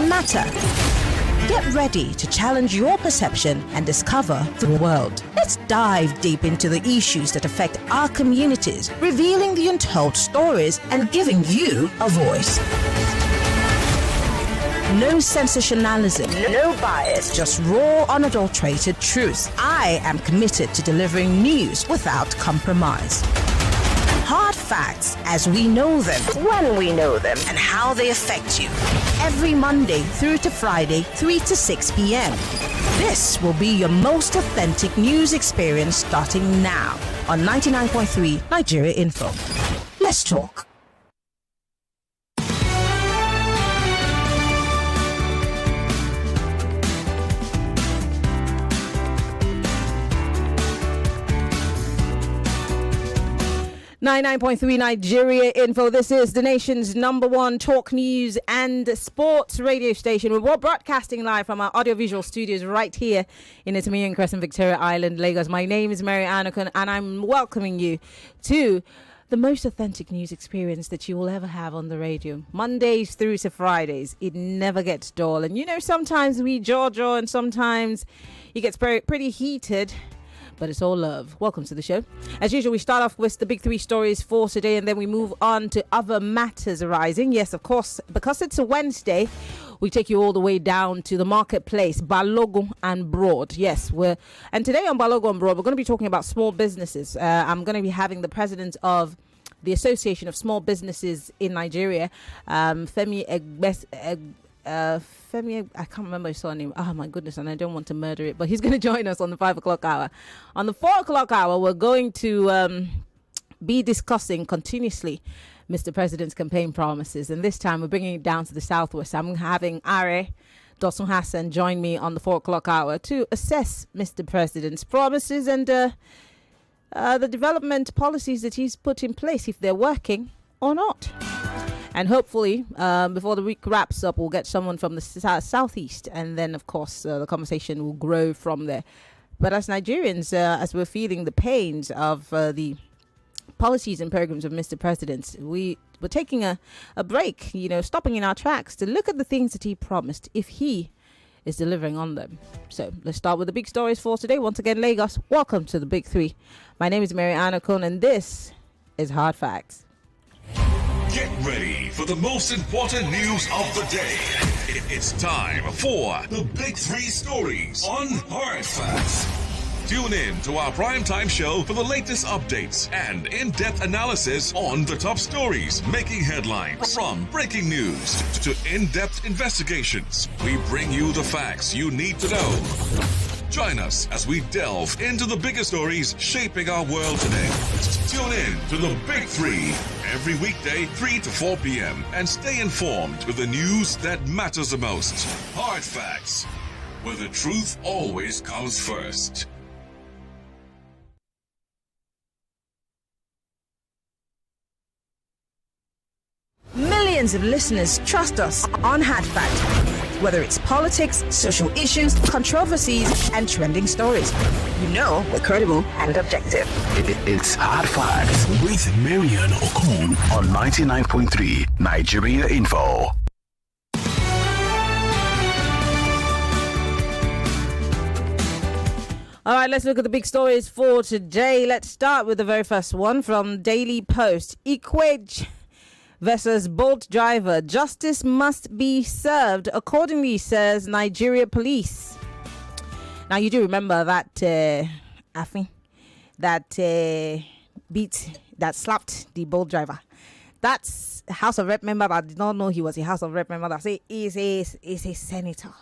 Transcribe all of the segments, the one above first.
that matter. Get ready to challenge your perception and discover the world. Let's dive deep into the issues that affect our communities, revealing the untold stories and giving you a voice. No sensationalism, no bias, just raw, unadulterated truth. I am committed to delivering news without compromise. Hard facts as we know them, when we know them, and how they affect you. Every Monday through to Friday, 3 to 6 p.m. This will be your most authentic news experience starting now on 99.3 Nigeria Info. Let's talk. 99.3 Nigeria Info. This is the nation's #1 talk news and sports radio station. We're broadcasting live from our audiovisual studios right here in Itamiyan Crescent, Victoria Island, Lagos. My name is Maryann Okon, and I'm welcoming you to the most authentic news experience that you will ever have on the radio. Mondays through to Fridays. It never gets dull. And you know, sometimes we jaw and sometimes it gets pretty heated. But it's all love. Welcome to the show. As usual, we start off with the big three stories for today, and then we move on to other matters arising. Yes, of course, because it's a Wednesday, we take you all the way down to the marketplace, Balogun and Broad. Yes, and today on Balogun and Broad, we're going to be talking about small businesses. I'm going to be having the president of the Association of Small Businesses in Nigeria, Femi Femi, I can't remember his surname. Oh my goodness, and I don't want to murder it, but he's going to join us on the 5 o'clock hour. On the 4 o'clock hour, we're going to be discussing continuously Mr. President's campaign promises, and this time we're bringing it down to the southwest. I'm having Are Dosun Hassan join me on the 4 o'clock hour to assess Mr. President's promises and the development policies that he's put in place, if they're working or not. And hopefully, before the week wraps up, we'll get someone from the southeast. And then, of course, the conversation will grow from there. But as Nigerians, as we're feeling the pains of the policies and programs of Mr. President, we're taking a break, stopping in our tracks to look at the things that he promised, if he is delivering on them. So let's start with the big stories for today. Once again, Lagos, welcome to the Big Three. My name is Maryann Okon, and this is Hard Facts. Get ready for the most important news of the day. It's time for the Big Three stories on Hard Facts. Tune in to our primetime show for the latest updates and in-depth analysis on the top stories making headlines. From breaking news to in-depth investigations, we bring you the facts you need to know. Join us as we delve into the biggest stories shaping our world today. Tune in to the Big Three every weekday, 3 to 4 p.m. and stay informed with the news that matters the most. Hard Facts, where the truth always comes first. Millions of listeners trust us on Hard Fact. Whether it's politics, social issues, controversies, and trending stories. We're credible and objective. It's Hard Facts with Maryann Okon on 99.3 Nigeria Info. All right, let's look at the big stories for today. Let's start with the very first one from Daily Post. Ikwechegh versus Bolt driver. Justice must be served accordingly, says Nigeria police. Now, you do remember that that slapped the Bolt driver. That's a House of Rep member that did not know he was a House of Rep member that say is a senator.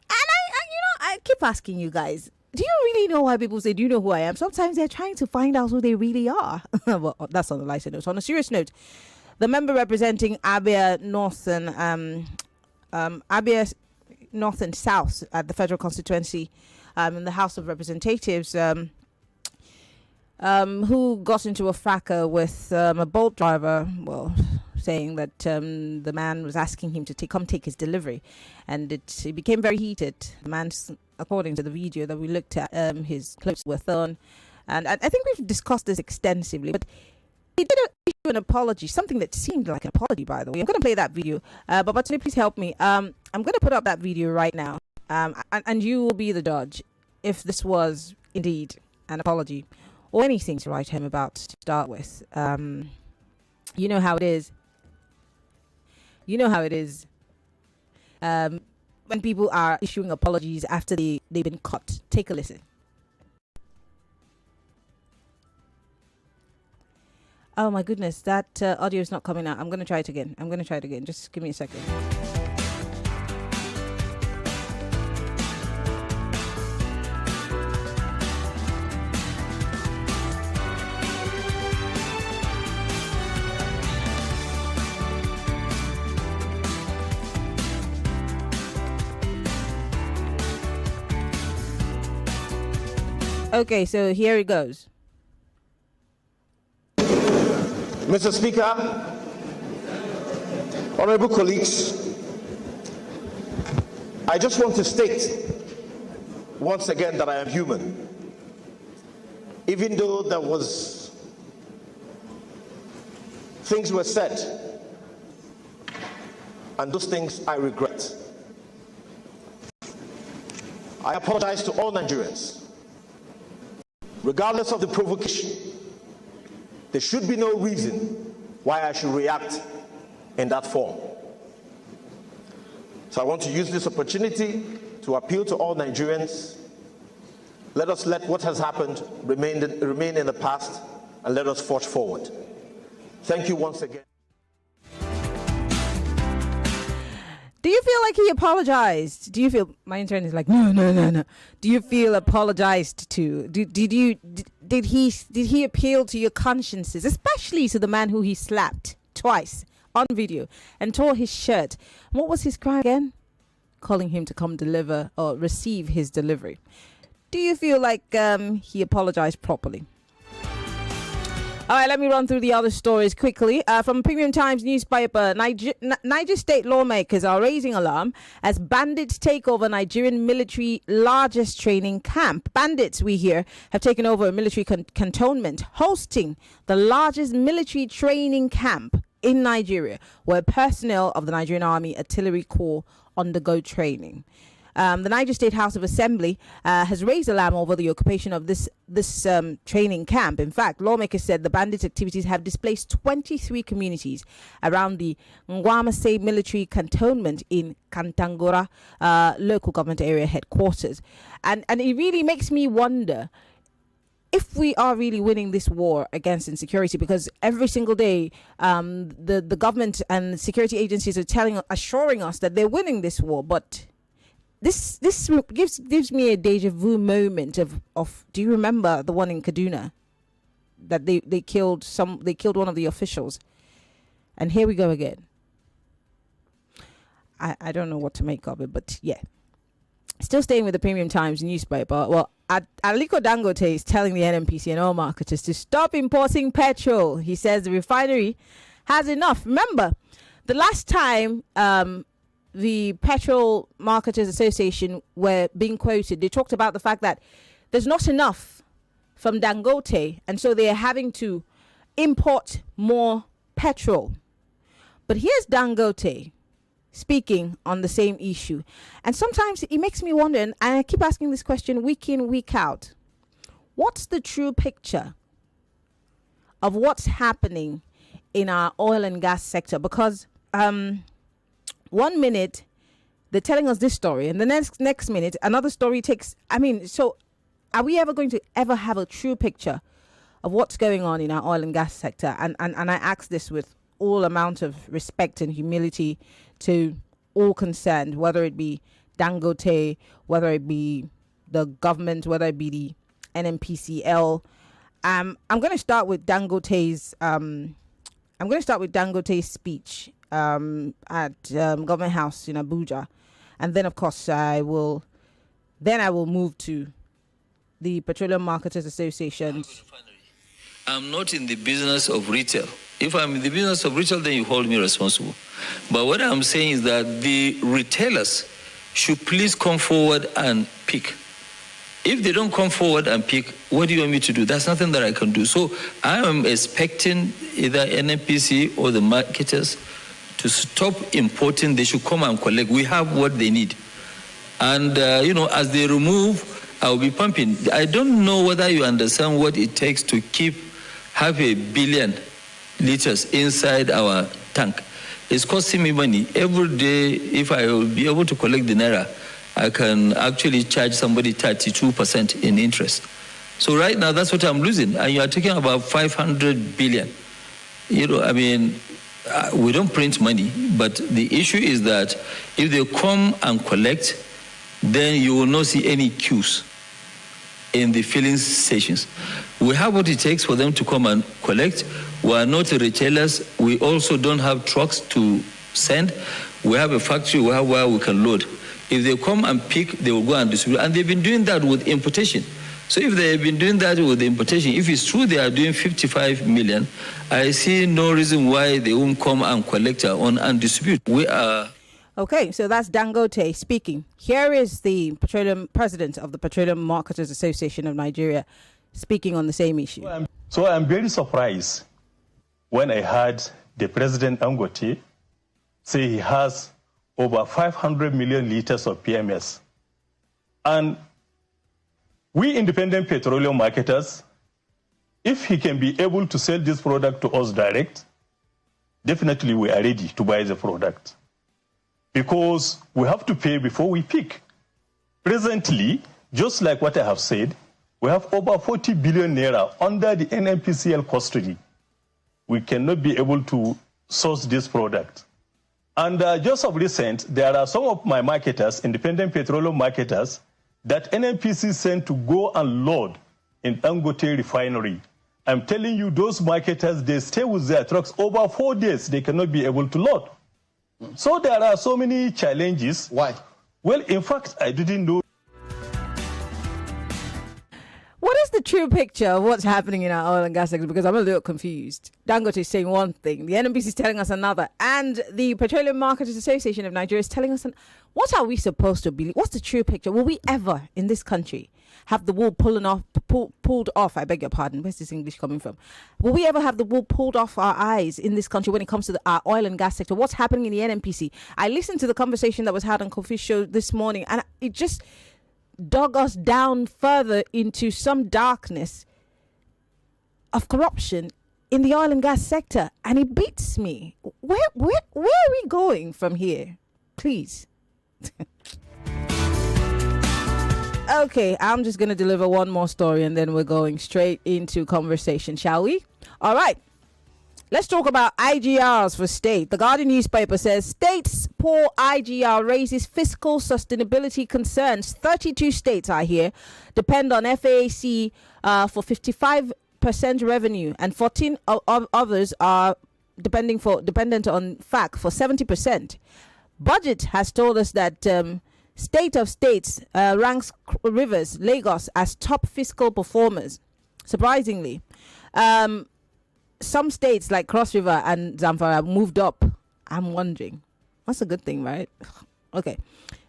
And I keep asking you guys, do you really know why people say, do you know who I am? Sometimes they're trying to find out who they really are. Well, that's on the lighter note. On a serious note, the member representing Abia North and South at the federal constituency in the House of Representatives, who got into a fracas with a Bolt driver, saying that the man was asking him to come take his delivery, and it became very heated. The man, according to the video that we looked at, his clothes were torn, and I think we've discussed this extensively, but he did issue an apology, something that seemed like an apology, by the way. I'm going to play that video. But Batune, please help me. I'm going to put up that video right now. And you will be the judge if this was indeed an apology or anything to write him about to start with. You know how it is. You know how it is. When people are issuing apologies after they've been caught. Take a listen. Oh my goodness, that audio is not coming out. I'm going to try it again. Just give me a second. Okay, so here it goes. Mr. Speaker, honorable colleagues, I just want to state once again that I am human. Even though things were said, and those things I regret. I apologize to all Nigerians. Regardless of the provocation, there should be no reason why I should react in that form. So I want to use this opportunity to appeal to all Nigerians. Let us let what has happened remain in the past, and let us forge forward. Thank you once again. Do you feel like he apologized? Do you feel, my intern is like, no. Do you feel apologized to? Did he appeal to your consciences, especially to the man who he slapped twice on video and tore his shirt? What was his crime again? Calling him to come deliver or receive his delivery. Do you feel like he apologized properly? All right, let me run through the other stories quickly. From Premium Times newspaper, Niger state lawmakers are raising alarm as bandits take over Nigerian military largest training camp. Bandits, we hear, have taken over a military cantonment hosting the largest military training camp in Nigeria, where personnel of the Nigerian Army Artillery Corps undergo training. The Niger State House of Assembly has raised alarm over the occupation of this training camp. In fact, lawmakers said the bandits' activities have displaced 23 communities around the Ngwamase military cantonment in Kantangora local government area headquarters. And it really makes me wonder if we are really winning this war against insecurity, because every single day the government and security agencies are assuring us that they're winning this war, but This gives me a deja vu moment of do you remember the one in Kaduna that they killed one of the officials, and here we go again. I don't know what to make of it, but yeah. Still staying with the Premium Times newspaper. Well, Aliko Dangote is telling the NNPC and oil marketers to stop importing petrol. He says the refinery has enough. Remember, the last time the Petrol Marketers Association were being quoted, they talked about the fact that there's not enough from Dangote, and so they're having to import more petrol. But here's Dangote speaking on the same issue. And sometimes it makes me wonder, and I keep asking this question week in, week out. What's the true picture of what's happening in our oil and gas sector? Because 1 minute they're telling us this story, and the next minute another story takes. So are we ever going to have a true picture of what's going on in our oil and gas sector? And I ask this with all amount of respect and humility to all concerned, whether it be Dangote, whether it be the government, whether it be the NNPCL. I'm going to start with Dangote's. I'm going to start with Dangote's speech at Government House in Abuja, and then of course I will move to the Petroleum Marketers Association. I'm not in the business of retail. If I'm in the business of retail, then you hold me responsible. But what I'm saying is that the retailers should please come forward and pick If they don't come forward and pick, what do you want me to do? That's nothing that I can do. So I am expecting either NNPC or the marketers to stop importing. They should come and collect. We have what they need. And, as they remove, I'll be pumping. I don't know whether you understand what it takes to keep 500 million liters inside our tank. It's costing me money. Every day, if I will be able to collect the naira, I can actually charge somebody 32% in interest. So right now, that's what I'm losing. And you are talking about 500 billion. We don't print money, but the issue is that if they come and collect, then you will not see any queues in the filling stations. We have what it takes for them to come and collect. We are not retailers. We also don't have trucks to send. We have a factory where we can load. If they come and pick, they will go and distribute. And they've been doing that with importation. So if they've been doing that with the importation, if it's true they are doing 55 million, I see no reason why they won't come and collect on and distribute. We are... Okay, so that's Dangote speaking. Here is the president of the Petroleum Marketers Association of Nigeria speaking on the same issue. So I'm very surprised when I heard the president Dangote say he has over 500 million liters of PMS. And we independent petroleum marketers, if he can be able to sell this product to us direct, definitely we are ready to buy the product. Because we have to pay before we pick. Presently, just like what I have said, we have over 40 billion naira under the NNPCL custody. We cannot be able to source this product. And just of recent, there are some of my marketers, independent petroleum marketers, that NNPC sent to go and load in Dangote refinery. I'm telling you, those marketers, they stay with their trucks over 4 days. They cannot be able to load. So there are so many challenges. Why? Well, in fact, I didn't know. What is the true picture of what's happening in our oil and gas sector? Because I'm a little confused. Dangote is saying one thing, the NNPC is telling us another, and the Petroleum Marketers Association of Nigeria is telling us, what are we supposed to believe? What's the true picture? Will we ever, in this country, have the wool pulled off? I beg your pardon. Where's this English coming from? Will we ever have the wool pulled off our eyes in this country when it comes to our oil and gas sector? What's happening in the NNPC? I listened to the conversation that was had on Kofi's show this morning, and it just dug us down further into some darkness of corruption in the oil and gas sector, and it beats me. Where are we going from here? Please. Okay, I'm just going to deliver one more story and then we're going straight into conversation, shall we? All right. Let's talk about IGRs for state. The Guardian newspaper says states' poor IGR raises fiscal sustainability concerns. 32 states are here, depend on FAAC for 55% revenue, and 14 others are dependent on FAC for 70%. Budget has told us that State of States ranks Rivers, Lagos as top fiscal performers. Surprisingly, some states like Cross River and Zamfara moved up. I'm wondering. That's a good thing, right? Okay.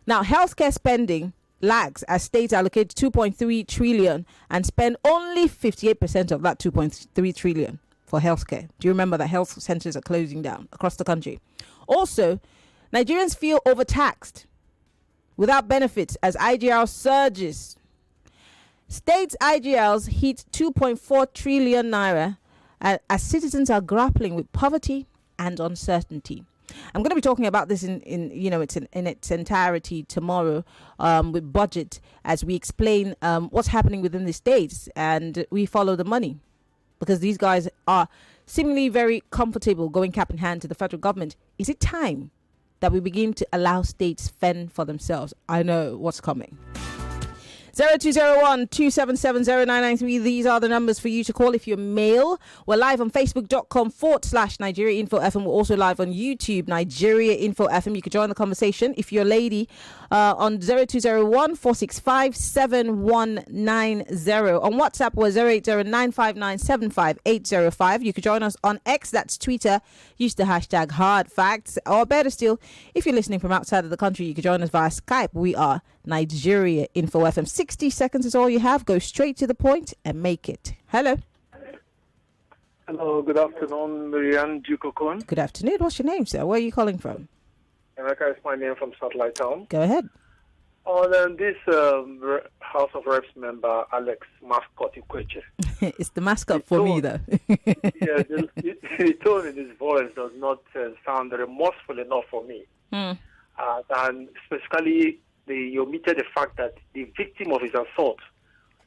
Now, healthcare spending lags as states allocate 2.3 trillion and spend only 58% of that 2.3 trillion for healthcare. Do you remember that health centers are closing down across the country? Also, Nigerians feel overtaxed without benefits as IGR surges. States' IGLs hit 2.4 trillion naira as citizens are grappling with poverty and uncertainty. I'm going to be talking about this in its entirety tomorrow with budget, as we explain what's happening within the states and we follow the money, because these guys are seemingly very comfortable going cap in hand to the federal government. Is it time that we begin to allow states fend for themselves? I know what's coming. 0201-277-0993. These are the numbers for you to call if you're male. We're live on Facebook.com/Nigeria Info FM. We're also live on YouTube, Nigeria Info FM. You can join the conversation if you're a lady on 0201-465-7190. On WhatsApp, we're 080-959-75805. You can join us on X, that's Twitter. Use the hashtag hard facts. Or better still, if you're listening from outside of the country, you can join us via Skype. We are Nigeria Info FM. 60 seconds is all you have. Go straight to the point and make it. Hello. Hello, good afternoon, Maryann Okon. Good afternoon. What's your name, sir? Where are you calling from? America is my name from Satellite Town. Go ahead. On this House of Reps member, Alex Mascot Ikwechegh. It's the mascot for me, though. Yeah, the tone in his voice does not sound remorseful enough for me. And specifically, he omitted the fact that the victim of his assault,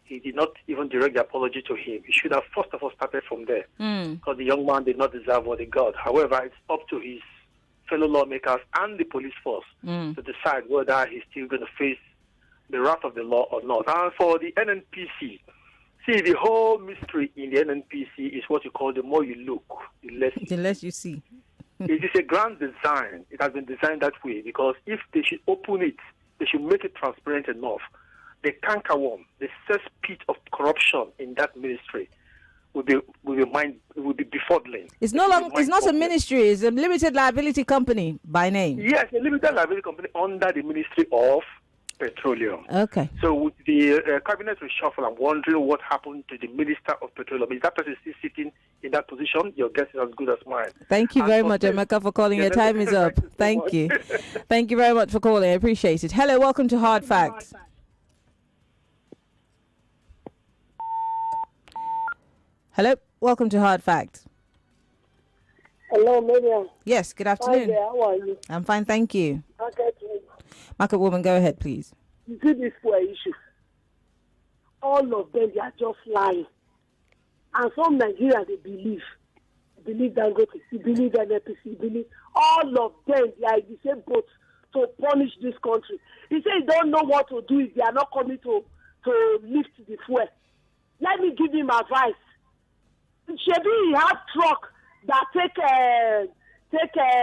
he did not even direct the apology to him. He should have first of all started from there, because the young man did not deserve what he got. However, it's up to his fellow lawmakers and the police force to decide whether he's still going to face the wrath of the law or not. And for the NNPC, see, the whole mystery in the NNPC is what you call the more you look, the less you see. It is a grand design. It has been designed that way because if they should open it, they should make it transparent enough. The cankerworm, the cesspit of corruption in that ministry will be befuddling. It's not a ministry. It's a limited liability company by name. Yes, a limited liability company under the Ministry of Petroleum. Okay. So with the cabinet reshuffle, I'm wondering what happened to the Minister of Petroleum. Is that person still sitting in that position? Your guess is as good as mine. Thank you very much, Emeka, for calling. Your time is up. Thank you. Thank you very much for calling. I appreciate it. Hello, welcome to Hard Facts. Hello, welcome to Hard Facts. Hello, Maryann. Yes, good afternoon. Hi there, how are you? I'm fine, thank you. Okay. Market woman, go ahead, please. You see this poor issue. All of them, they are just lying. And some Nigerians, they believe Dangote, they believe NNPC, believe all of them, they are in the same boat to punish this country. He said he don't know what to do if they are not coming to lift the fuel. Let me give him advice. Shebi he have truck that take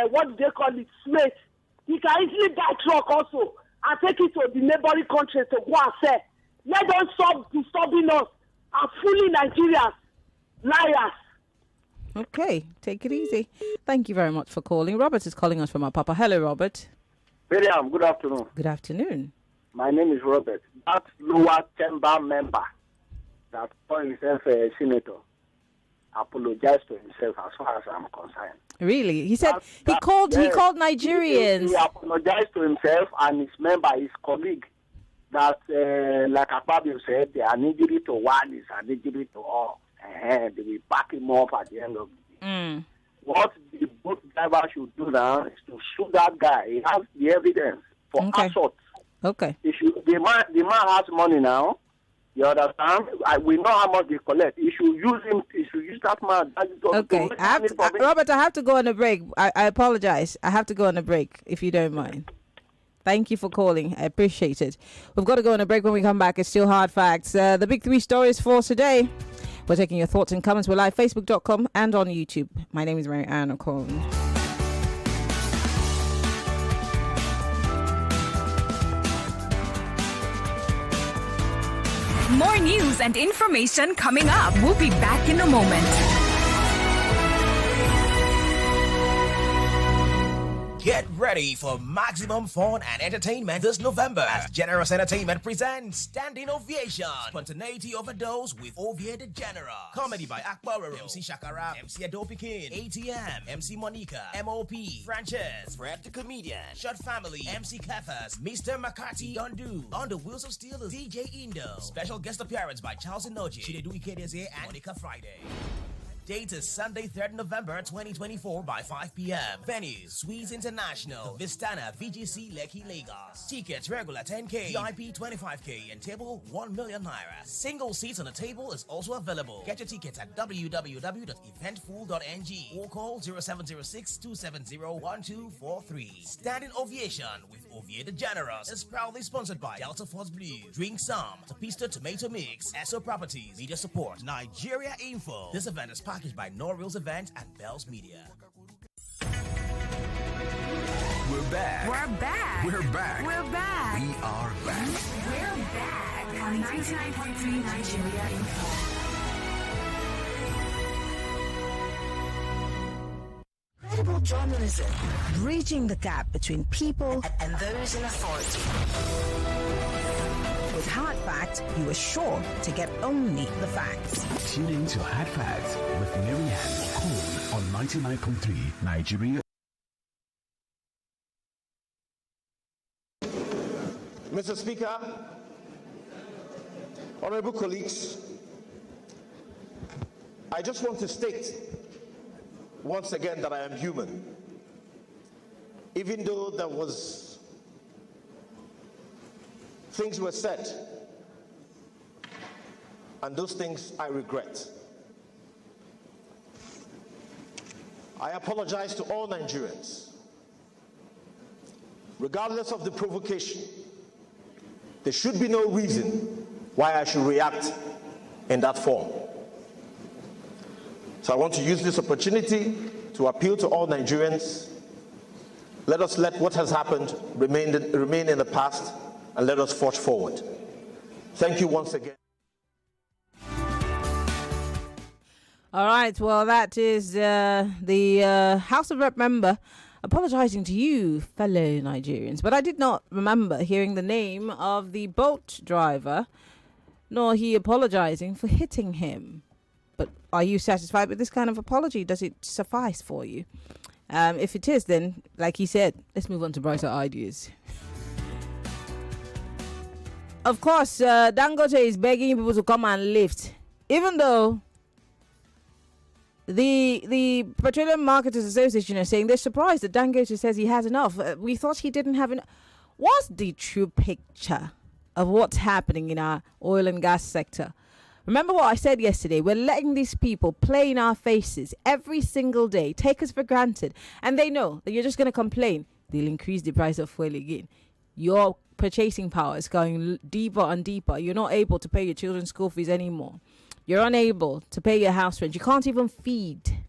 what do they call it, smith. He can easily buy truck also and take it to the neighboring countries to go and sell. Let them stop disturbing us and fooling Nigerians, liars. Okay, take it easy. Thank you very much for calling. Robert is calling us from our papa. Hello, Robert. Maryann, good afternoon. Good afternoon. My name is Robert. That lower chamber member that called himself a senator apologized to himself as far as I'm concerned. Really? He said he called Nigerians. He apologized to himself and his member, his colleague, that like Akpabio said, an injury to one is an injury to all. They will back him up at the end of the day. What the boat driver should do now is to shoot that guy. He has the evidence for assault. Okay. The man has money now. You understand? We know how much they collect. You should use him. You should use that man. Okay. Robert, I have to go on a break. I apologize. I have to go on a break, if you don't mind. Thank you for calling. I appreciate it. We've got to go on a break. When we come back, it's still Hard Facts. The big three stories for today. We're taking your thoughts and comments. We're live, facebook.com and on YouTube. My name is Maryann Okon. More news and information coming up. We'll be back in a moment. Get ready for maximum fun and entertainment this November as Generous Entertainment presents Standing Ovation. Spontaneity overdose with Ovie the Generous. Comedy by Akbararo, MC Shakara, MC Adopikin, ATM, MC Monica, MOP, Frances, Fred the Comedian, Shot Family, MC Kefas, Mr. McCarthy Undu, On the Wheels of Steel is DJ Indo. Special guest appearance by Charles Inoji, Chinedu Ikedeze, and Monica Friday. Date is Sunday, 3rd November 2024 by 5 p.m. Venue, Sweets International, Vistana, VGC, Lekki, Lagos. Tickets regular 10K, VIP 25K, and table 1 million naira. Single seats on the table is also available. Get your tickets at www.eventful.ng or call 0706-270-1243. Standing Ovation with Ovie the Generous is proudly sponsored by Delta Force Blue, Drink Some, Tapista Tomato Mix, Esso Properties, Media Support, Nigeria Info. This event is packaged by Norreal's Event and Bell's Media. We're back. We're back. We're back. We're back. We are back. We're back on 99.3 Nigeria Info. Incredible Journalism, bridging the gap between people and those in authority. With Hard Facts, you are sure to get only the facts. Tune in to Hard Facts with Maryann Okon on 99.3 Nigeria. Mr. Speaker, honorable colleagues, I just want to state once again that I am human. Even though things were said, and those things I regret. I apologize to all Nigerians. Regardless of the provocation, there should be no reason why I should react in that form. So I want to use this opportunity to appeal to all Nigerians. Let us let what has happened remain in the past, and let us forge forward. Thank you once again. All right, well, that is the House of Rep member apologizing to you, fellow Nigerians. But I did not remember hearing the name of the boat driver, nor he apologizing for hitting him. But are you satisfied with this kind of apology? Does it suffice for you? If it is, then, like he said, let's move on to brighter ideas. Of course, Dangote is begging people to come and lift, even though the Petroleum Marketers Association is saying they're surprised that Dangote says he has enough. We thought he didn't have enough. What's the true picture of what's happening in our oil and gas sector? Remember what I said yesterday? We're letting these people play in our faces every single day, take us for granted. And they know that you're just going to complain. They'll increase the price of fuel again. Your purchasing power is going deeper and deeper. You're not able to pay your children's school fees anymore. You're unable to pay your house rent. You can't even feed.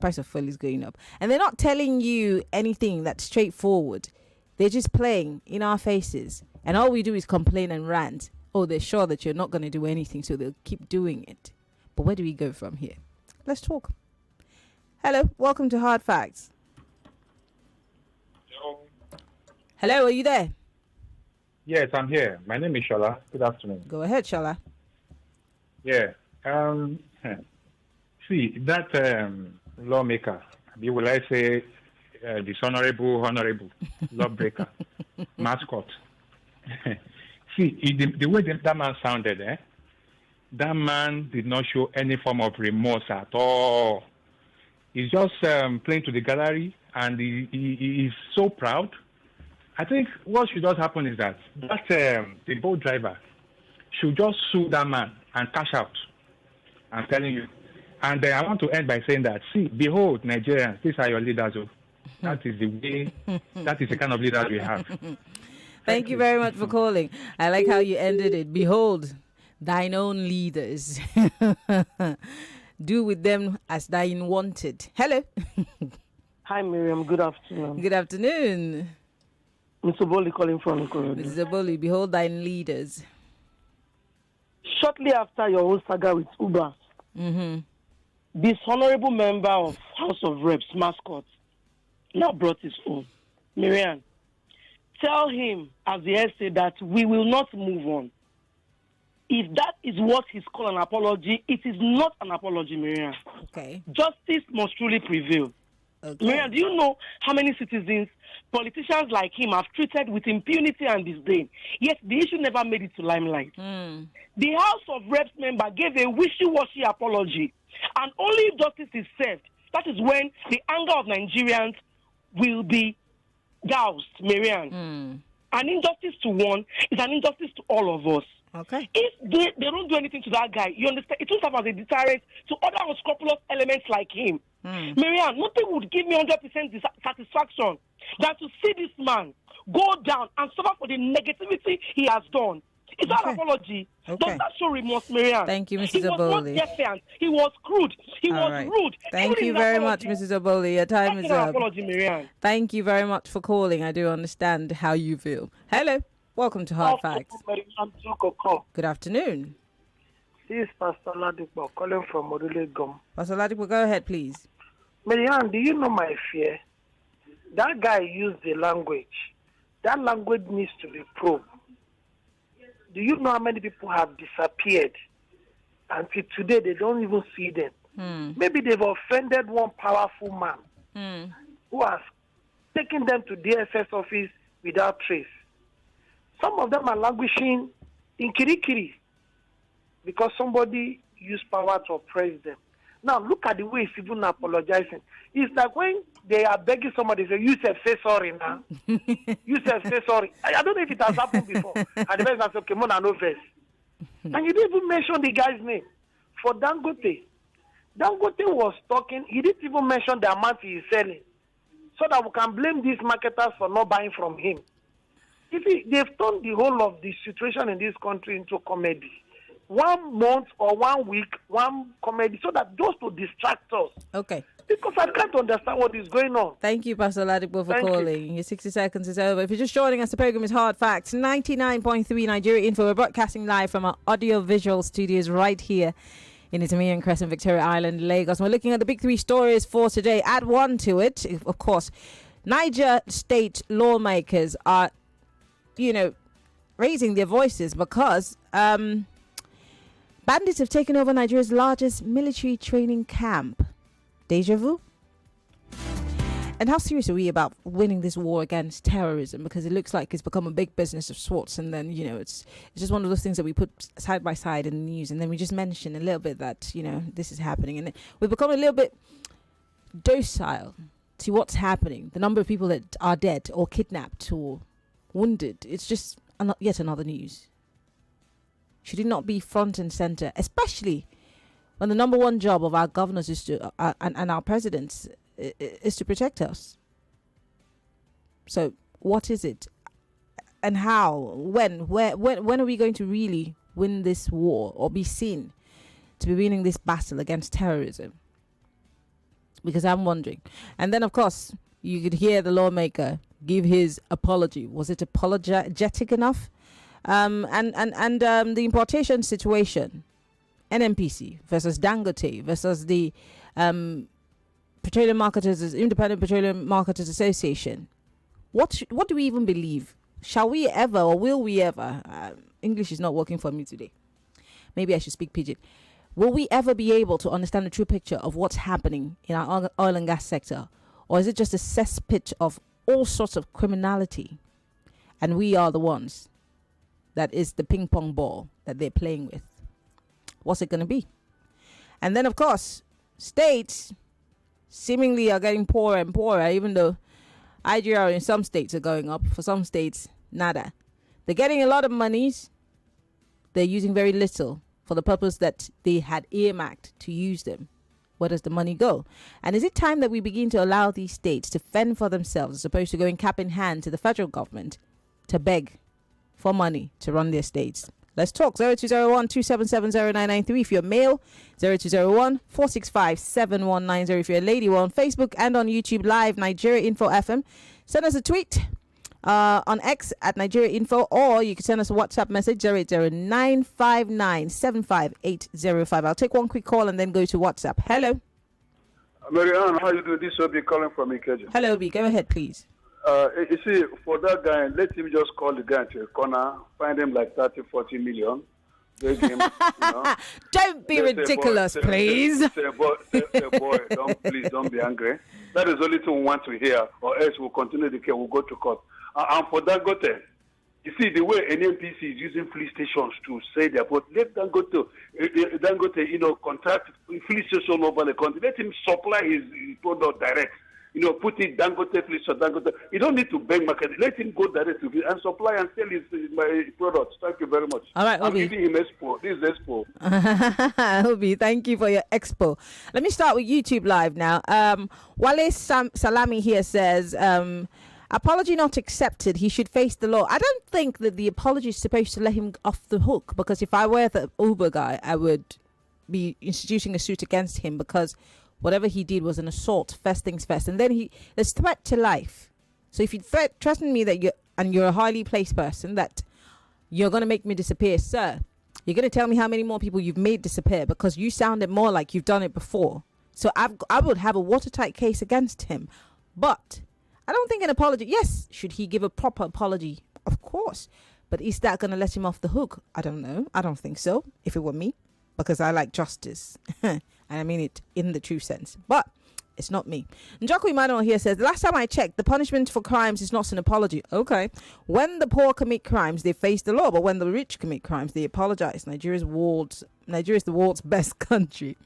Price of fuel is going up. And they're not telling you anything that's straightforward. They're just playing in our faces. And all we do is complain and rant. Oh, they're sure that you're not going to do anything, so they'll keep doing it. But where do we go from here? Let's talk. Hello, welcome to Hard Facts. Hello, are you there? Yes, I'm here. My name is Shola. Good afternoon. Go ahead, Shola. Yeah. See, that lawmaker, will I say dishonorable, honorable, lawbreaker, mascot. See, the way that man sounded, that man did not show any form of remorse at all. He's just playing to the gallery, and he is so proud. I think what should just happen is that the boat driver should just sue that man and cash out. I'm telling you. And I want to end by saying that, see, behold, Nigerians, these are your leaders. That is the way, that is the kind of leaders we have. Thank you very much for calling. I like how you ended it. Behold, thine own leaders. Do with them as thine wanted. Hello. Hi, Miriam. Good afternoon. Good afternoon. Mr. Boli calling from Ikorodu. Mr. Boli, behold thine leaders. Shortly after your whole saga with Uber, this honorable member of House of Reps, mascot, now brought his own. Maryann, tell him, as the head said, that we will not move on. If that is what he's called an apology, it is not an apology, Maryann. Okay. Justice must truly prevail. Okay. Maryann, do you know how many citizens, politicians like him have treated with impunity and disdain, yet the issue never made it to limelight? The House of Reps member gave a wishy-washy apology, and only if justice is served, that is when the anger of Nigerians will be doused, Maryann. An injustice to one is an injustice to all of us. Okay. If they don't do anything to that guy, you understand, it will serve as a deterrent to other unscrupulous elements like him. Maryann, nothing would give me 100% satisfaction than to see this man go down and suffer for the negativity he has done. Is that an apology? Does that show remorse, Maryann? Thank you, Mrs. He was Oboli. not defiant. He was crude. He was rude. Thank you very much, Mrs. Oboli. Your time is up. Apology, Maryann. Thank you very much for calling. I do understand how you feel. Hello. Welcome to Hard Facts. Good afternoon. This is Pastor Ladipo calling from Orile Gum. Pastor Ladipo, go ahead, please. Maryann, do you know my fear? That guy used the language. That language needs to be probed. Do you know how many people have disappeared? Until today, they don't even see them. Maybe they've offended one powerful man who has taken them to DSS office without trace. Some of them are languishing in Kirikiri because somebody used power to oppress them. Now, look at the way he's even apologizing. It's like when they are begging somebody, say, you say sorry now. You say sorry. I don't know if it has happened before. And the person says, okay, Mona, no verse. And you didn't even mention the guy's name. For Dangote, Dangote was talking, he didn't even mention the amount he is selling. So that we can blame these marketers for not buying from him. They've turned the whole of the situation in this country into comedy. 1 month or 1 week, one comedy, so that just to distract us. Okay. Because I can't understand what is going on. Thank you, Pastor Ladipo, for calling. Your 60 seconds is over. If you're just joining us, the program is Hard Facts. 99.3 Nigeria Info. We're broadcasting live from our audio-visual studios right here in Itamian Crescent, Victoria Island, Lagos. We're looking at the big 3 stories for today. Add one to it, of course. Niger state lawmakers are, raising their voices because bandits have taken over Nigeria's largest military training camp. Deja vu? And how serious are we about winning this war against terrorism? Because it looks like it's become a big business of sorts. And then, it's just one of those things that we put side by side in the news. And then we just mention a little bit that, this is happening. And we've become a little bit docile to what's happening. The number of people that are dead or kidnapped or wounded. It's just yet another news. Should it not be front and center, especially when the number one job of our governors is to and our presidents is to protect us? So what is it, and how, when are we going to really win this war or be seen to be winning this battle against terrorism? Because I'm wondering. And then, of course, you could hear the lawmaker give his apology. Was it apologetic enough? And the importation situation, NNPC versus Dangote versus the Petroleum Marketers, Independent Petroleum Marketers Association. What do we even believe? Shall we ever, or will we ever? English is not working for me today. Maybe I should speak pidgin. Will we ever be able to understand the true picture of what's happening in our oil and gas sector? Or is it just a cesspit of all sorts of criminality? And we are the ones that is the ping pong ball that they're playing with. What's it going to be? And then, of course, states seemingly are getting poorer and poorer, even though IGR in some states are going up. For some states, nada. They're getting a lot of monies. They're using very little for the purpose that they had earmarked to use them. Where does the money go? And is it time that we begin to allow these states to fend for themselves as opposed to going cap in hand to the federal government to beg for money to run their states? Let's talk. 0201-277-0993 if you're a male, 0201-465-7190 if you're a lady. We're on Facebook and on YouTube Live, Nigeria Info FM. Send us a tweet on X at Nigeria Info, or you can send us a WhatsApp message 080-959-75805. I'll take one quick call and then go to WhatsApp. Hello. Maryann, how you doing? This will be calling from Ikwechegh. Hello, B. Go ahead, please. You see, for that guy, let him just call the guy to a corner, find him like 30-40 million. Him, Don't be ridiculous, please. Say, boy, please don't be angry. That is the only thing we want to hear, or else we'll continue the case, we'll go to court. And for Dangote, you see, the way NNPC is using police stations to say their vote, let Dangote, contract police station over the country. Let him supply his product direct. Put it Dangote, please, or Dangote. You don't need to beg market. Let him go direct to and supply and sell his products. Thank you very much. All right, Obi. I'm giving him expo. This is expo. Obi, thank you for your expo. Let me start with YouTube Live now. Wale Salami here says, apology not accepted. He should face the law. I don't think that the apology is supposed to let him off the hook, because if I were the Uber guy, I would be instituting a suit against him, because whatever he did was an assault, first things first. And then there's threat to life. So if you threaten me that you're a highly placed person, that you're going to make me disappear, sir, you're going to tell me how many more people you've made disappear, because you sounded more like you've done it before. So I would have a watertight case against him. But I don't think an apology, yes, should he give a proper apology? Of course. But is that going to let him off the hook? I don't know. I don't think so, if it were me, because I like justice. And I mean it in the true sense. But it's not me. Njoku Emmanuel here says, the last time I checked, the punishment for crimes is not an apology. Okay. When the poor commit crimes, they face the law. But when the rich commit crimes, they apologize. Nigeria is the world's best country.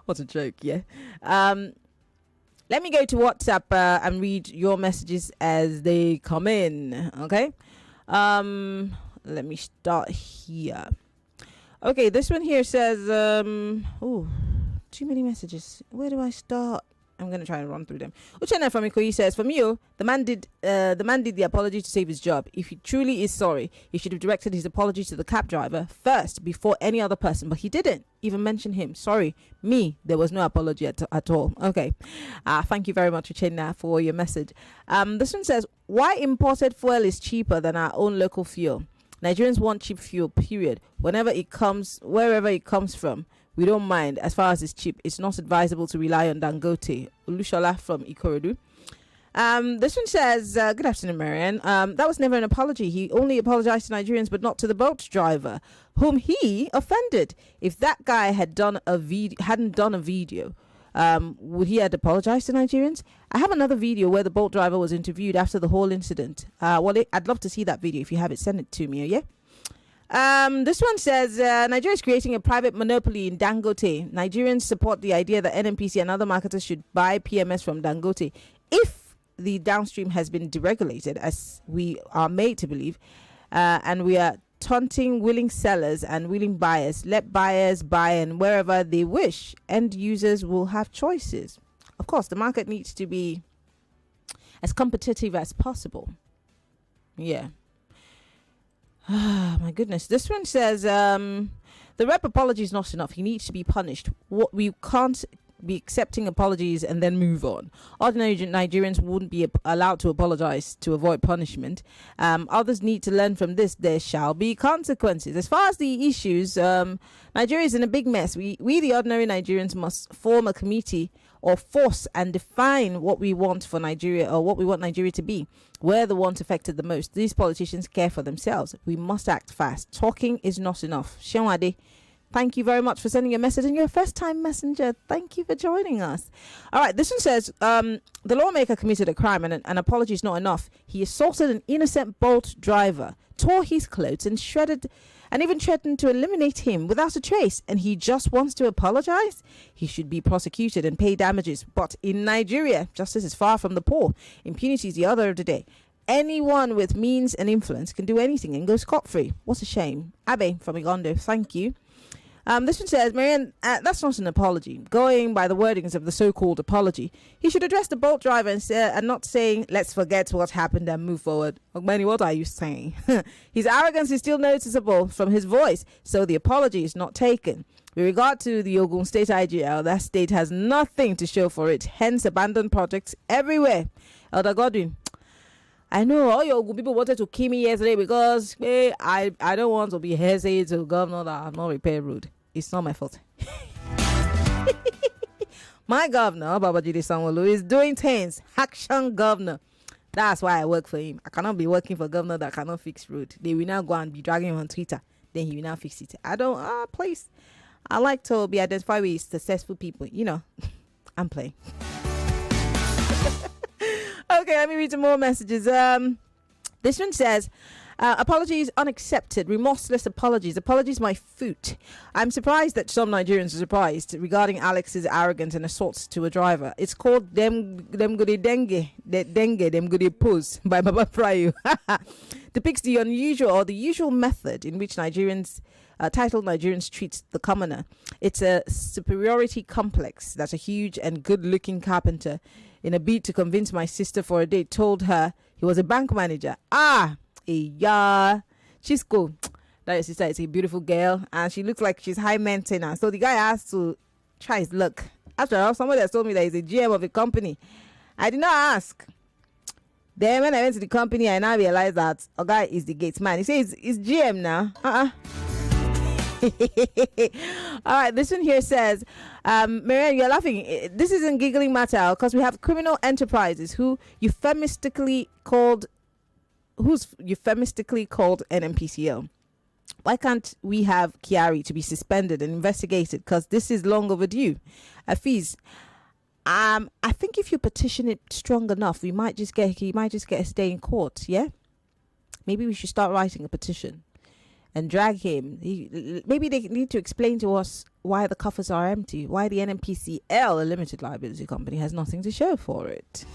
What a joke, yeah. Let me go to WhatsApp and read your messages as they come in. Okay. Let me start here. Okay, this one here says, too many messages. Where do I start? I'm going to try and run through them. Uchenna from Ikoyi says, from you, the man did the apology to save his job. If he truly is sorry, he should have directed his apology to the cab driver first before any other person. But he didn't even mention him. Sorry, me, there was no apology at all. Okay. Thank you very much, Uchenna, for your message. This one says, why imported fuel is cheaper than our own local fuel? Nigerians want cheap fuel, period. Wherever it comes from, we don't mind as far as it's cheap. It's not advisable to rely on Dangote. Olushola from Ikorodu. This one says, good afternoon, Maryann. That was never an apology. He only apologized to Nigerians, but not to the boat driver, whom he offended. If that guy hadn't done a video, would he have apologized to Nigerians? I have another video where the boat driver was interviewed after the whole incident. I'd love to see that video. If you have it, send it to me, yeah? This one says, Nigeria is creating a private monopoly in Dangote. Nigerians support the idea that NNPC and other marketers should buy PMS from Dangote. If the downstream has been deregulated, as we are made to believe, and we are taunting willing sellers and willing buyers, let buyers buy and wherever they wish. End users will have choices. Of course, the market needs to be as competitive as possible. Yeah. Oh, my goodness. This one says, the rep apology is not enough. He needs to be punished. We can't be accepting apologies and then move on. Ordinary Nigerians wouldn't be allowed to apologize to avoid punishment. Others need to learn from this. There shall be consequences. As far as the issues, Nigeria is in a big mess. We the ordinary Nigerians must form a committee or force and define what we want for Nigeria, or what we want Nigeria to be. We're the ones affected the most. These politicians care for themselves. We must act fast. Talking is not enough. Shenwade, thank you very much for sending a message, and you're a first-time messenger. Thank you for joining us. All right, this one says, the lawmaker committed a crime, and an apology is not enough. He assaulted an innocent boat driver, tore his clothes, and shredded, and even threatened to eliminate him without a trace, and he just wants to apologize? He should be prosecuted and pay damages. But in Nigeria, justice is far from the poor. Impunity is the order of the day. Anyone with means and influence can do anything and go scot-free. What a shame. Abe from Igondo, thank you. This one says, Maryann, that's not an apology. Going by the wordings of the so-called apology, he should address the boat driver and not saying, let's forget what happened and move forward. Ogbeni, what are you saying? His arrogance is still noticeable from his voice, so the apology is not taken. With regard to the Ogun State IGL, that state has nothing to show for it, hence abandoned projects everywhere. Elder Godwin, I know all your Ogun people wanted to kill me yesterday because I don't want to be hesitant to governor that I have not repaired road. It's not my fault. My governor, Babajide Sanwo-Olu, is doing things. Action governor. That's why I work for him. I cannot be working for a governor that cannot fix road. They will now go and be dragging him on Twitter. Then he will now fix it. I don't, please. I like to be identified with successful people. You know, I'm playing. Okay, let me read some more messages. This one says, apologies unaccepted, remorseless apologies. Apologies my foot. I'm surprised that some Nigerians are surprised regarding Alex's arrogance and assault to a driver. It's called Dem Goody Dem Goody Pose by Baba Prayo. Depicts the unusual or the usual method in which Nigerians, titled Nigerians treat the commoner. It's a superiority complex that a huge and good-looking carpenter, in a bid to convince my sister for a date, told her he was a bank manager. Yeah, she's cool. That your sister is a beautiful girl, and she looks like she's high maintenance. So the guy has to try his luck. After all, somebody has told me that he's a GM of a company. I did not ask. Then when I went to the company, I now realized that a guy is the gates man. He says it's GM now. All right, this one here says, Maryann, you're laughing. This isn't giggling matter because we have criminal enterprises who's euphemistically called NNPCL. Why can't we have Kyari to be suspended and investigated? Because this is long overdue. Afiz, I think if you petition it strong enough, he might just get a stay in court. Yeah, maybe we should start writing a petition and drag him. Maybe they need to explain to us why the coffers are empty, why the NNPCL, a limited liability company, has nothing to show for it.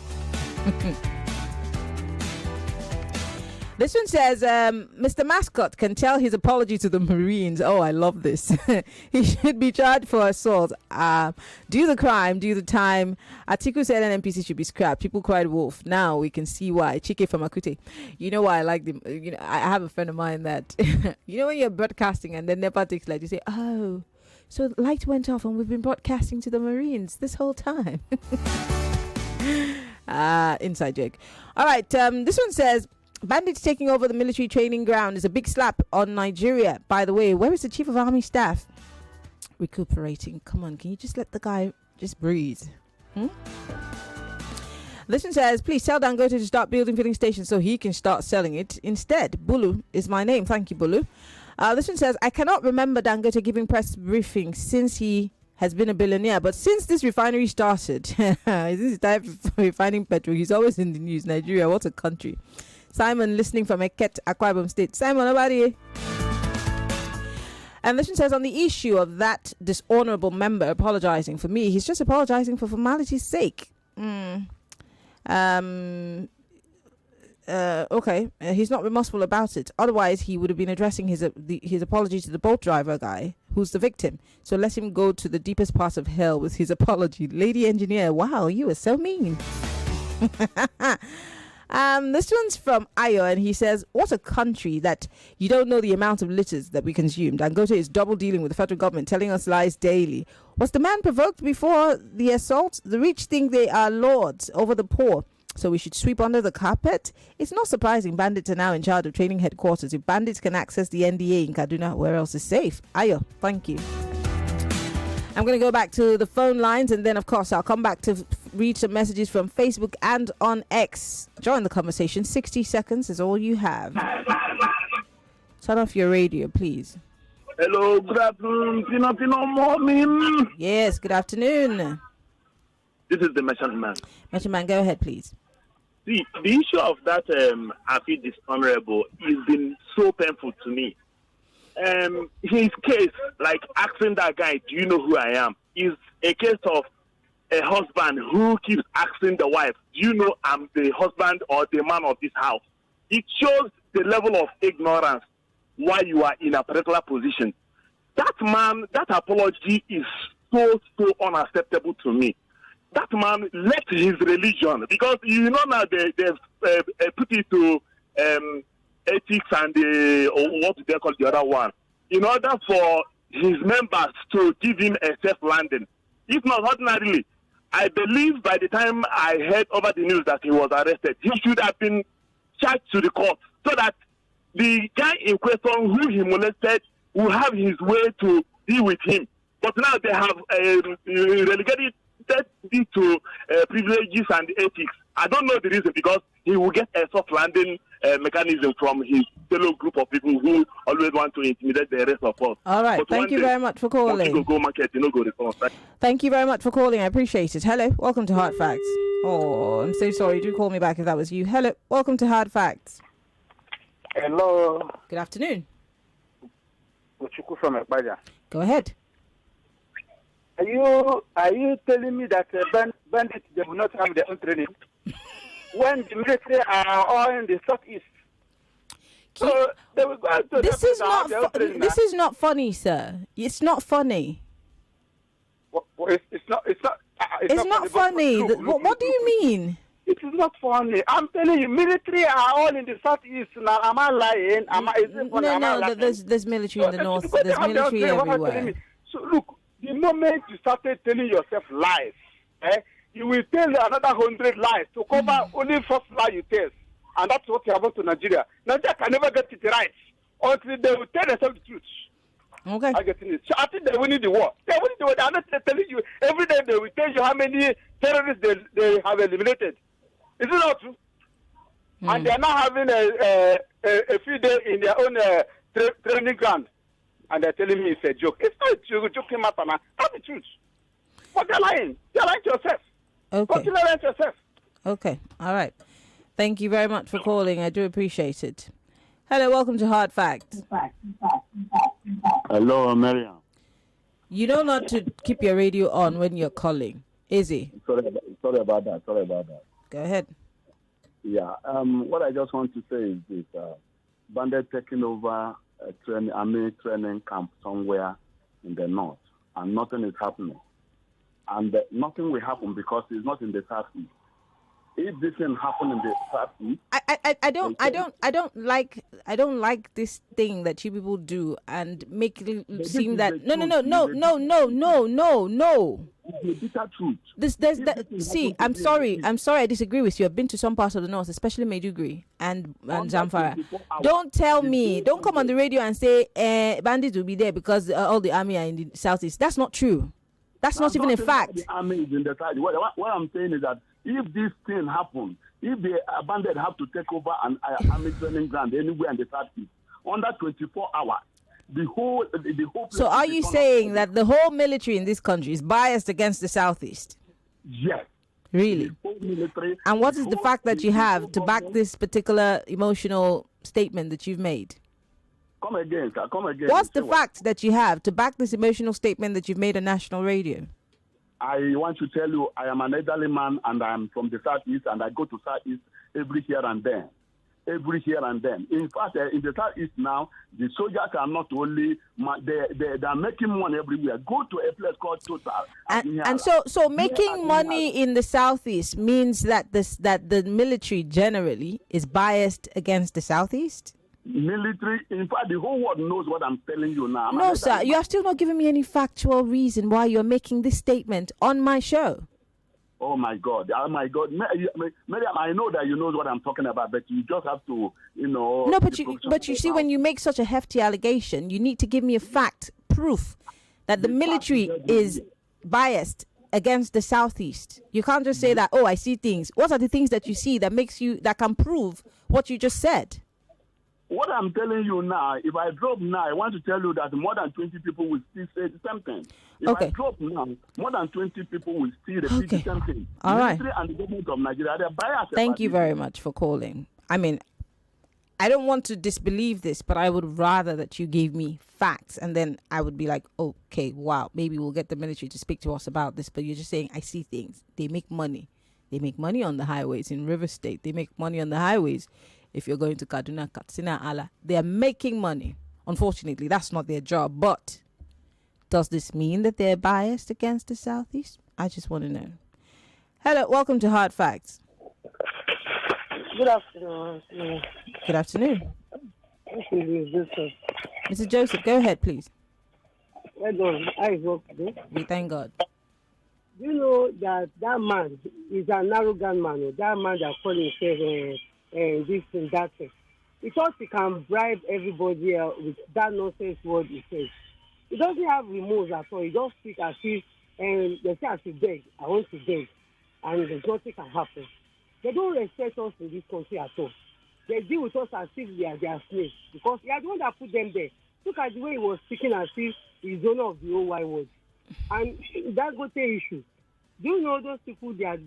This one says, Mr. Mascot can tell his apology to the Marines. Oh, I love this. He should be charged for assault. Do the crime, do the time. Atiku said NNPC should be scrapped. People cried wolf. Now we can see why. Chike from Akute. You know why I like them? You know, I have a friend of mine that, you know, when you're broadcasting and then NEPA takes light, you say, oh, so the light went off and we've been broadcasting to the Marines this whole time. Inside joke. All right. This one says, bandits taking over the military training ground is a big slap on Nigeria. By the way, where is the chief of army staff? Recuperating. Come on, can you just let the guy just breathe? This one says, please tell Dangote to start building filling stations so he can start selling it. Instead, Bulu is my name. Thank you, Bulu. This one says, I cannot remember Dangote giving press briefings since he has been a billionaire, but since this refinery started, this is type of refining petrol, he's always in the news. Nigeria, what a country. Simon listening from Eket, Akwa Ibom State. Simon, nobody. And this one says, on the issue of that dishonorable member apologizing, for me, he's just apologizing for formality's sake. Okay, he's not remorseful about it. Otherwise, he would have been addressing his apology to the boat driver guy, who's the victim. So let him go to the deepest parts of hell with his apology. Lady engineer, wow, you were so mean. This one's from Ayo, and he says, what a country that you don't know the amount of litters that we consume. Dangote is double dealing with the federal government, telling us lies daily. Was the man provoked before the assault? The rich think they are lords over the poor, so we should sweep under the carpet? It's not surprising bandits are now in charge of training headquarters. If bandits can access the NDA in Kaduna, where else is safe? Ayo, thank you. I'm going to go back to the phone lines, and then, of course, I'll come back to read some messages from Facebook and on X. Join the conversation. 60 seconds is all you have. Turn off your radio, please. Hello, good afternoon. Pino morning. Yes, good afternoon. This is the Merchant Man. Merchant Man, go ahead, please. See, the issue of that I feel dishonorable has been so painful to me. His case, like asking that guy, do you know who I am, is a case of a husband who keeps asking the wife, do you know I'm the husband or the man of this house? It shows the level of ignorance why you are in a particular position. That man, that apology is so unacceptable to me. That man left his religion because you know now they've put it to ethics and what do they call the other one, in order for his members to give him a safe landing. If not, ordinarily, I believe by the time I heard over the news that he was arrested, he should have been charged to the court so that the guy in question who he molested will have his way to deal with him. But now they have relegated it to privileges and ethics. I don't know the reason, because he will get a soft landing mechanism from his fellow group of people who always want to intimidate the rest of us. All right, but thank you very much for calling. Go market, go response. Thank you very much for calling. I appreciate it. Hello, welcome to Hard Facts. Oh, I'm so sorry. Do call me back if that was you. Hello, welcome to Hard Facts. Hello. Good afternoon. Uchuku from Ikwechegh. Go ahead. Are you telling me that bandits, they will not have their own training? When the military are all in the southeast, so they will go to this is not funny, sir. It's not funny. It's not funny. Look, what do you mean? It is not funny. I'm telling you, military are all in the southeast. Now, am I lying? No. There's military in the north. There's military everywhere. So look, the moment you started telling yourself lies, you will tell another 100 lies to cover only first lie you tell. And that's what happened to Nigeria. Nigeria can never get it right until they will tell themselves the truth. Okay. I get it. So I think they're winning the war. They're winning the war. They're not telling you every day. They will tell you how many terrorists they have eliminated. Is it not true? And they are now having a few days in their own training ground, and they're telling me it's a joke. It's not a joking matter, man. That's the truth. But they're lying. They're lying to yourself. Okay. Continue lying to yourself. Okay. All right. Thank you very much for calling. I do appreciate it. Hello, welcome to Hard Facts. Hello, Maryann. You know not to keep your radio on when you're calling, is it? Sorry about that. Go ahead. Yeah. What I just want to say is this: bandits taking over a army training camp somewhere in the north, and nothing is happening. And nothing will happen because it's not in the southeast. If this thing happen in the southeast, I don't like this thing that you people do and make it seem that no. It's the bitter truth. See, I'm sorry, I disagree with you. I've been to some parts of the north, especially Maiduguri and Zamfara. Don't come on the radio and say bandits will be there because all the army are in the southeast. That's not true. That's not even a fact. The army is in the south. What I'm saying is that if this thing happens, if the bandits have to take over an army training ground anywhere in the southeast under 24 hours, the whole. So are you saying that the whole military in this country is biased against the southeast? Yes. Really? And what is the fact that you have to back this particular emotional statement that you've made? Come again, sir. Come again. What's the fact that you have to back this emotional statement that you've made on national radio? I want to tell you, I am an elderly man and I'm from the southeast and I go to southeast every here and then. In fact, in the southeast now, the soldiers are not only, they are making money everywhere. Go to a place called Total. And so making money in the southeast means that the military generally is biased against the southeast? Military, in fact, the whole world knows what I'm telling you now. No, sir, you have still not given me any factual reason why you're making this statement on my show. Oh my God! Miriam, I know that you know what I'm talking about, but you just have to, No, but you see, when you make such a hefty allegation, you need to give me a fact, proof that the military is biased against the southeast. You can't just say that. Oh, I see things. What are the things that you see that can prove what you just said? What I'm telling you now, if I drop now, I want to tell you that more than 20 people will still say the same thing. If I drop now, more than 20 people will still repeat the same thing. All right. And the government of Nigeria, they're biased. Thank you very much for calling. I mean, I don't want to disbelieve this, but I would rather that you gave me facts, and then I would be like, okay, wow, maybe we'll get the military to speak to us about this. But you're just saying, I see things. They make money. They make money on the highways in River State. They make money on the highways. If you're going to Kaduna, Katsina, Ala, they are making money. Unfortunately, that's not their job. But does this mean that they're biased against the Southeast? I just want to know. Hello, welcome to Hard Facts. Good afternoon. Good afternoon. This is Joseph. Mr. Joseph, go ahead, please. Well done. I work today. We thank God. You know that man is an arrogant man. That man that calls himself this and that thing. He thought he can bribe everybody with that nonsense word he says. He doesn't have remorse at all. He just speaks as if they say I should beg. I want to beg. And there's nothing can happen. They don't respect us in this country at all. They deal with us as if we are their slaves. Because they are the one that put them there. Look at the way he was speaking as if he's owner of the whole wide world. And Dangote issue. Do you know those people, they are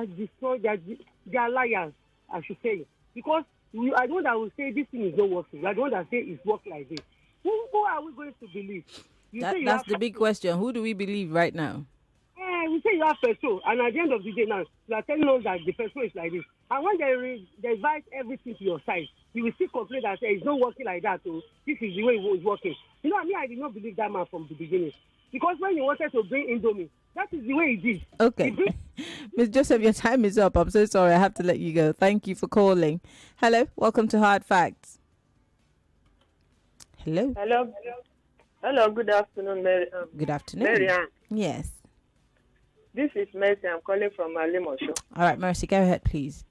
destroyed, they are liars, I should say. Because we are the one that will say this thing is not working. We are the one that say it's working like this. Who are we going to believe? That's the big question. Who do we believe right now? We say you have petrol, and at the end of the day now, you are telling us that the petrol is like this. And when they revise everything to your side, you will still complain that it's not working like that. So this is the way it was working. You know, I did not believe that man from the beginning. Because when he wanted to bring Indomie, that is the way he did. Okay. Ms. Joseph, your time is up. I'm so sorry. I have to let you go. Thank you for calling. Hello. Welcome to Hard Facts. Hello. Hello. Good afternoon, Mary. Good afternoon. Maryann. Yes. This is Mercy. I'm calling from Alimosho. All right, Mercy. Go ahead, please.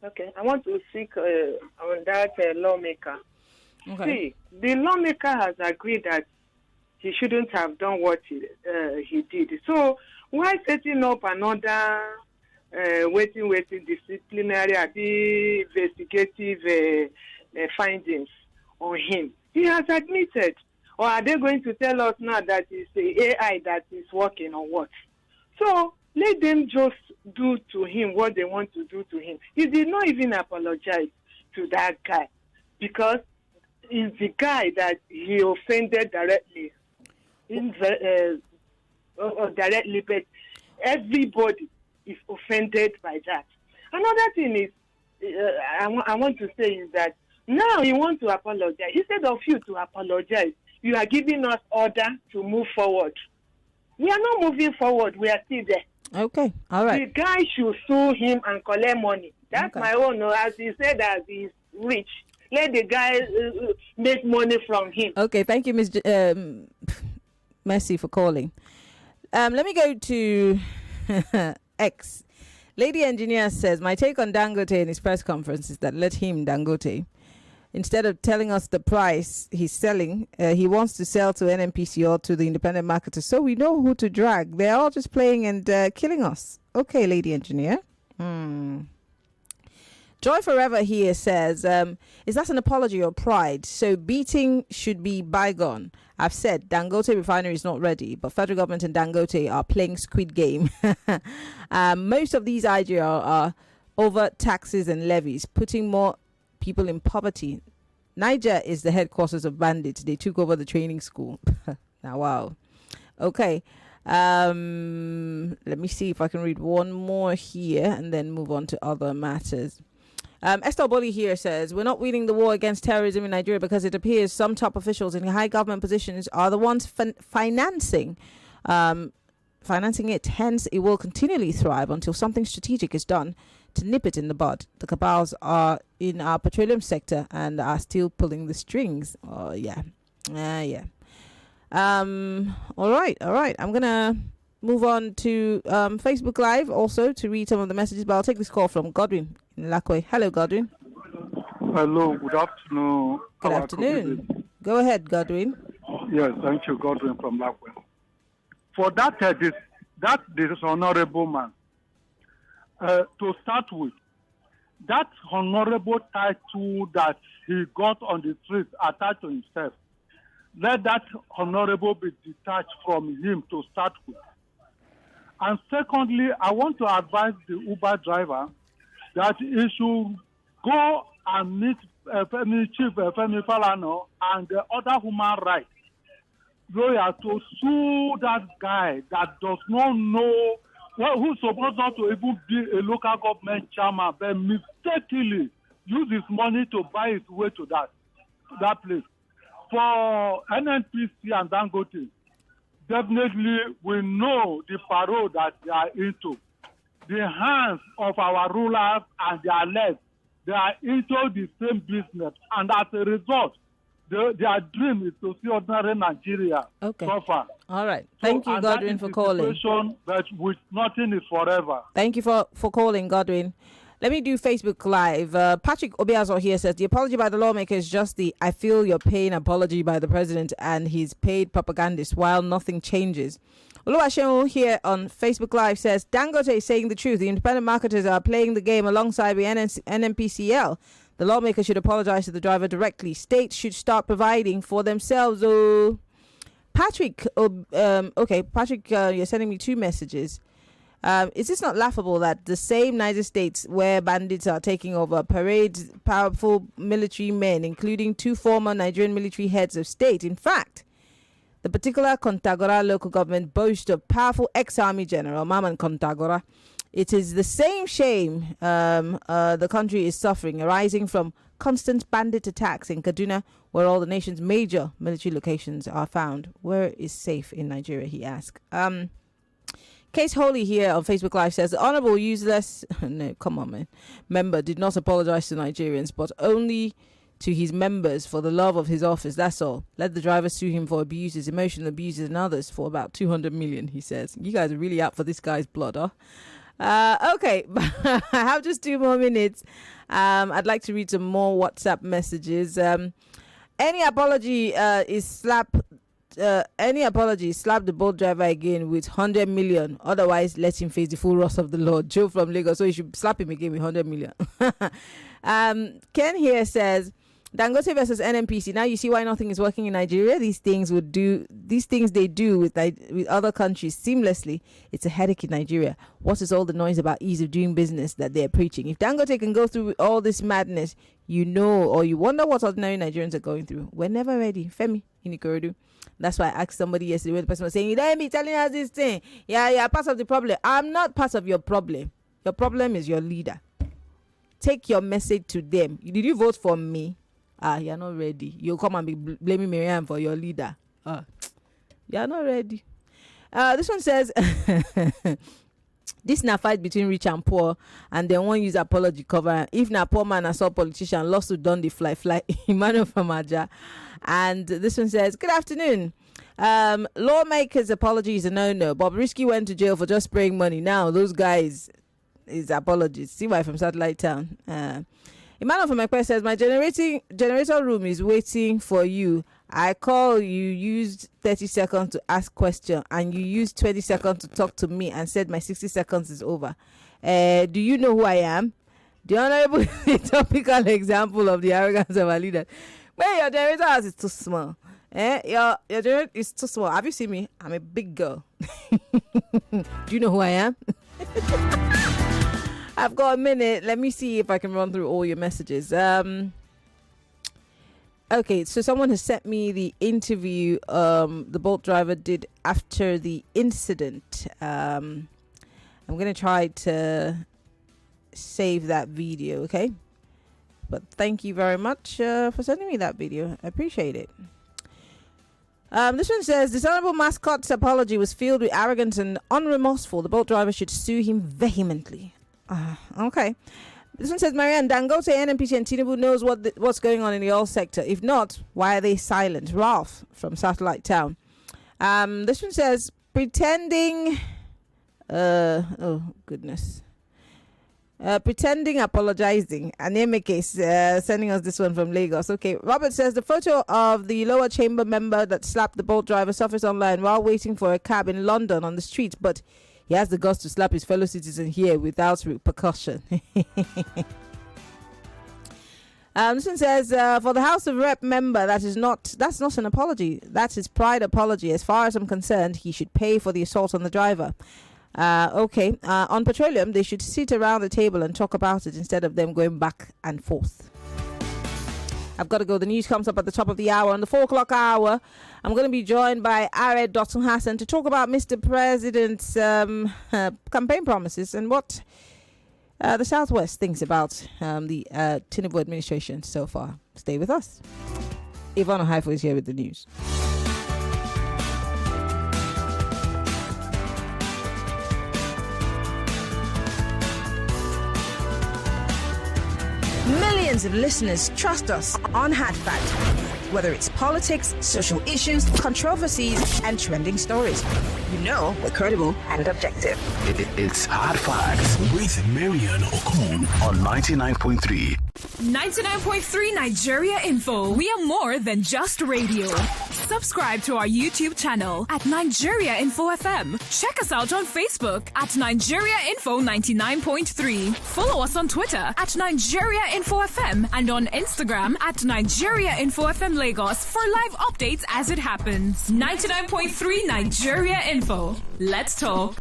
Okay. I want to speak on that lawmaker. Okay. See, the lawmaker has agreed that he shouldn't have done what he did. So why setting up another waiting disciplinary investigative findings on him? He has admitted. Or are they going to tell us now that it's the AI that is working or what? So let them just do to him what they want to do to him. He did not even apologize to that guy because it's the guy that he offended directly. Directly, but everybody is offended by that. Another thing is, I want to say is that now you want to apologize. Instead of you to apologize, you are giving us order to move forward. We are not moving forward. We are still there. Okay, all right. The guy should sue him and collect money. That's my own. As he said, as he's rich, let the guy make money from him. Okay, thank you, Ms. Mercy, for calling. Let me go to X. Lady Engineer says, my take on Dangote in his press conference is that let him, Dangote, instead of telling us the price he's selling, he wants to sell to NNPC or to the independent marketers so we know who to drag. They're all just playing and killing us. Okay, Lady Engineer. Joy Forever here says, is that an apology or pride? So beating should be bygone. I've said Dangote refinery is not ready, but federal government and Dangote are playing squid game. Most of these ideas are over taxes and levies, putting more people in poverty. Niger is the headquarters of bandits. They took over the training school. Now, wow. Okay. Let me see if I can read one more here and then move on to other matters. Estelle Bolly here says, we're not winning the war against terrorism in Nigeria because it appears some top officials in high government positions are the ones financing it. Hence, it will continually thrive until something strategic is done to nip it in the bud. The cabals are in our petroleum sector and are still pulling the strings. Oh, yeah. All right. I'm going to move on to Facebook Live also to read some of the messages, but I'll take this call from Godwin in Lakwe. Hello, Godwin. Hello, good afternoon. Good afternoon. Go ahead, Godwin. Yes, thank you, Godwin from Lakwe. For that dishonorable man, to start with, that honorable title that he got on the street attached to himself, let that honorable be detached from him to start with. And secondly, I want to advise the Uber driver that he should go and meet Chief Femi Falana and the other human rights lawyer to sue that guy that does not know who's supposed not to even be a local government chairman, but mistakenly use his money to buy his way to that place. For NNPC and Dangote, definitely we know the parole that they are into. The hands of our rulers and their legs, they are into the same business. And as a result, their dream is to see ordinary Nigeria suffer. All right. Thank you, Godwin, for calling. But with nothing is forever. Thank you for calling, Godwin. Let me do Facebook Live. Patrick Obiazo here says, the apology by the lawmaker is just the I feel your pain apology by the president and his paid propagandists while nothing changes. Oluwaseun here on Facebook Live says, Dangote is saying the truth. The independent marketers are playing the game alongside with NNPCL. The lawmaker should apologize to the driver directly. States should start providing for themselves. Oh, Patrick, Patrick, you're sending me two messages. Is this not laughable that the same Niger states where bandits are taking over parades powerful military men, including two former Nigerian military heads of state? In fact, the particular Kontagora local government boasts of powerful ex-army general Maman Kontagora. It is the same shame the country is suffering, arising from constant bandit attacks in Kaduna, where all the nation's major military locations are found. Where is safe in Nigeria, he asked. Case Holy here on Facebook Live says, the honorable useless, no, come on, man, member did not apologize to Nigerians, but only to his members for the love of his office. That's all. Let the driver sue him for abuses, emotional abuses, and others for about 200 million, he says. You guys are really out for this guy's blood, huh? Okay, I have just 2 more minutes. I'd like to read some more WhatsApp messages. Any apology is slap any apology, slap the boat driver again with 100 million. Otherwise, let him face the full wrath of the Lord. Joe from Lagos. So you should slap him again with 100 million. Ken here says, Dangote versus NNPC. Now you see why nothing is working in Nigeria. These things they do with other countries seamlessly. It's a headache in Nigeria. What is all the noise about ease of doing business that they're preaching? If Dangote can go through all this madness, you know, or you wonder what ordinary Nigerians are going through. We're never ready. Femi in Ikorodu. That's why I asked somebody yesterday when the person was saying, you don't be telling us this thing. Yeah, part of the problem. I'm not part of your problem. Your problem is your leader. Take your message to them. Did you vote for me? You're not ready. You'll come and be blaming Maryann for your leader. You're not ready. This one says, this na fight between rich and poor, and then one use apology cover. If na poor man and saw politician, lawsuit done the fly. Emmanuel from Aja. And this one says, good afternoon. Lawmakers' apology is a no-no. Bobrisky went to jail for just spraying money. Now those guys is apologies. See why from Satellite Town. Emmanuel from Ikwechegh says, my generator room is waiting for you. I call you, used 30 seconds to ask question, and you used 20 seconds to talk to me and said my 60 seconds is over. Do you know who I am? The honorable is a topical example of the arrogance of a leader. Well, your generator house is too small. Your generator is too small. Have you seen me? I'm a big girl. Do you know who I am? I've got a minute. Let me see if I can run through all your messages. Okay, so someone has sent me the interview the boat driver did after the incident. I'm going to try to save that video, okay? But thank you very much for sending me that video. I appreciate it. This one says, dishonorable mascot's apology was filled with arrogance and unremorseful. The boat driver should sue him vehemently. Okay. This one says, Maryann, Dangote, NNPC and Tinubu knows what's going on in the oil sector. If not, why are they silent? Ralph from Satellite Town. This one says, pretending apologizing. And Emeke sending us this one from Lagos. Okay, Robert says the photo of the lower chamber member that slapped the boat driver surfaced online while waiting for a cab in London on the street, but he has the guts to slap his fellow citizen here without repercussion. This one says, for the House of Rep member, that's not an apology. That's his pride apology. As far as I'm concerned, he should pay for the assault on the driver. Okay. On petroleum, they should sit around the table and talk about it instead of them going back and forth. I've got to go. The news comes up at the top of the hour. On the 4 o'clock hour, I'm going to be joined by Ared Dotun Hassan to talk about Mr. President's campaign promises and what the Southwest thinks about the Tinubu administration so far. Stay with us. Yvonne Haifo is here with the news. Millions of listeners trust us on Hard Fact. Whether it's politics, social issues, controversies, and trending stories. You know we're credible and objective. It's Hard Facts with Maryann Okon on 99.3. 99.3 Nigeria Info. We are more than just radio. Subscribe to our YouTube channel at Nigeria Info FM. Check us out on Facebook at Nigeria Info 99.3. Follow us on Twitter at Nigeria Info FM and on Instagram at Nigeria Info FM Lagos for live updates as it happens. 99.3 Nigeria Info. Let's talk.